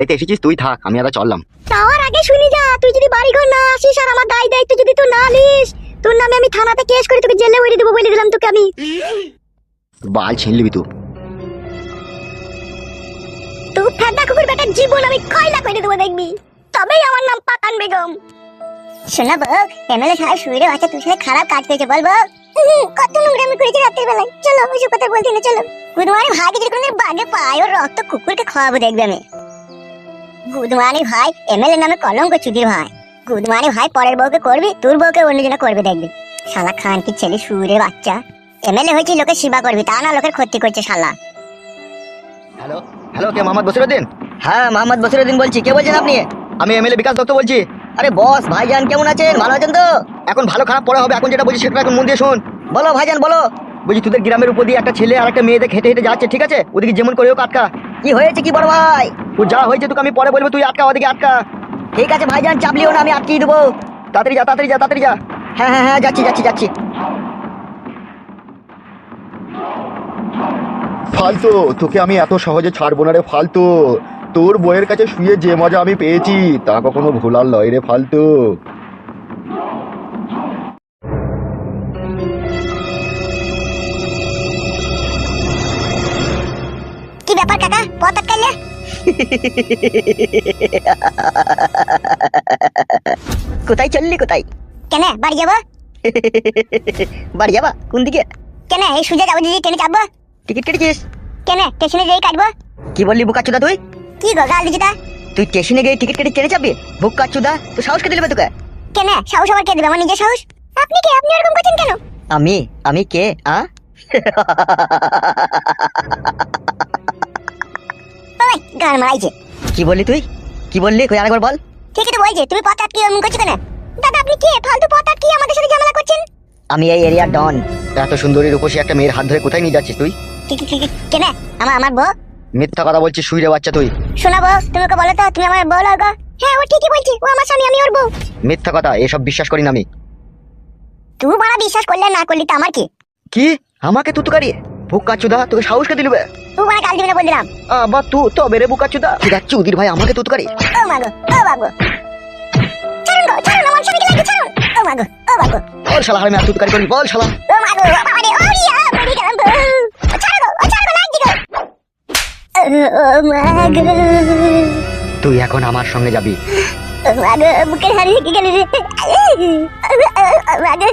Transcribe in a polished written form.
এই তো এসেছিস, তুই থাক, আমি আর চললাম। তার আগে শুনি যা, তুই যদি বাড়ি ঘর না আসিস আর আমার দায় দায়িত্ব যদি তুই না নিস, তোর নামে আমি থানাতে কেস করে তোকে জেলে উড়িয়ে দেবো বলে দিলাম তোকে আমি। বাল ছিনলিবি তুই। তুই ফেদা কুকুর বেটার জীবন আমি কয়লা করে দেবো দেখবি, তবেই আমার নাম পাতান বেগম। শোনা বউ, এমএলএ সাহেব শুয়ে আছে, তুই সাথে খারাপ কাজ করেছে বলবো। কত নোংরামি করেছে রাতের বেলায়, চলো ওইসব কথা বলতে না, চলো। গুদমানি ভাইকে যদি কোনদিন বাগে পায় ওর রক্ত কুকুরকে খাওয়াবো দেখবে আমি। গুদমানি ভাই এমএলএ নামে কলঙ্ক চুদির ভাই। গুদমানি ভাই পরের বউকে করবি, তোর বউকে অন্যজনে করবে দেখবি। শালা খান কি ছেলে সুরে বাচ্চা, এমএলএ হয়েছে লোকের সেবা করবি, তা না লোকের ক্ষতি করছে শালা। হ্যালো হ্যালো, কে মোহাম্মদ বসিরউদ্দিন? হ্যাঁ, মোহাম্মদ বসিরউদ্দিন বলছি। কে বলছেন আপনি? আমি এমএলএ বিকাশ দত্ত বলছি। আরে বস, ভাইজান কেমন আছেন? ভালো আছেন তো? এখন ভালো খারাপ পরে হবে, এখন যেটা বলছি সেটা এখন মন দিয়ে শোন। বলো ভাইজান বলো। বলছি তোদের গ্রামের উপর দিয়ে একটা ছেলে আর একটা মেয়েদের হেঁটে হেঁটে যাচ্ছে, ঠিক আছে? ওদিকে যেমন করে হোক আটকা। কি হয়েছে কি বড় ভাই? ও যা হয়েছে তোকে আমি পরে বলবো, তুই আটকা, ওদিকে আটকা। ঠিক আছে ভাইজান, চাপলিও না, আমি আটকিয়ে দেবো। তাড়াতাড়ি যা, তাড়াতাড়ি যা, তাড়াতাড়ি যা। হ্যাঁ হ্যাঁ হ্যাঁ, যাচ্ছি যাচ্ছি যাচ্ছি। ফালতু, তোকে আমি এত সহজে ছাড়বো না রে ফালতু। তোর বইয়ের কাছে শুয়ে যে মজা আমি পেয়েছি তা কখনো ভোলার লয় রে ফালতু। কি ব্যাপার কাকা, পথ আটকাইলে? কোথায় চললি কোথায়? কেন বাড়ি যাবো? বাড়ি যাবা? কোন দিকে? কেন এই সুজা যাবো, যদি ট্রেনে চাপবো। টিকিট কেটেছিস? কেন স্টেশনে যেই কাটবো। কি বললি বুকাচুদা তুই? কি গো গাল দিছিস তা? তুই স্টেশনে গিয়ে টিকিট কেটে ট্রেনে চাপবি? বুকাচুদা, তুই সাহস কে দিলে তোকে? কেন সাহস আবার কে দেবে, আমার নিজের সাহস। আপনি কে, আপনি এরকম করছেন কেন? আমি কে? ওই গান মারাইছে। কি বললি তুই? কি বললি কই আরেকবার বল। ঠিকই তো বলছে, তুমি পথ আটকিয়ে এমন করছো কেন? দাদা আপনি কে, ফালতু পথ আটকিয়ে আমাদের সাথে ঝামেলা করছেন? আমি এই এরিয়ার ডন। এত সুন্দরী রূপসী একটা মেয়ের হাত ধরে কোথায় নিয়ে যাচ্ছিস তুই? কেন আমার বউ? মিথ্যা কথা বলছিস, শুইরে বাচ্চা তুই। শোনা বউ, তুমি ওকে বলো তো তুমি আমার বউ লাগো। হ্যাঁ ও ঠিকই বলছি, ও আমার স্বামী, আমি ওর বউ। মিথ্যা কথা, এসব বিশ্বাস করি না আমি। তুই বাড়া বিশ্বাস করলে না করলি তো আমার কি? কি আমাকে তুতুকারি? বুকাচুদা, তোকে সাহস কে দিলবে? তুই বাড়া গাল দিবি না বলে দিলাম। আবার তুই তবে রে বুকাচুদা, ঠিক আছে চুদির ভাই আমাকে তুতুকারি। ও মাগো, ও বাবু, ছাড়ুন গো, ছাড়ুন আমার স্বামীকে লাগে, ছাড়ুন। ও মাগো, ও বাবু, বল শালা, আমি আর তুতুকারি করি, বল শালা। ও মাগো, বাবা রে, ও রিয়া, মরে গেলাম গো। ছাড়ো গো, ছাড়ো গো, লাগি গো। ও মাগো, তুই এখন আমার সঙ্গে যাবি। ও মাগো, বুকের হাড় লেগে গেল রে। ও মাগো,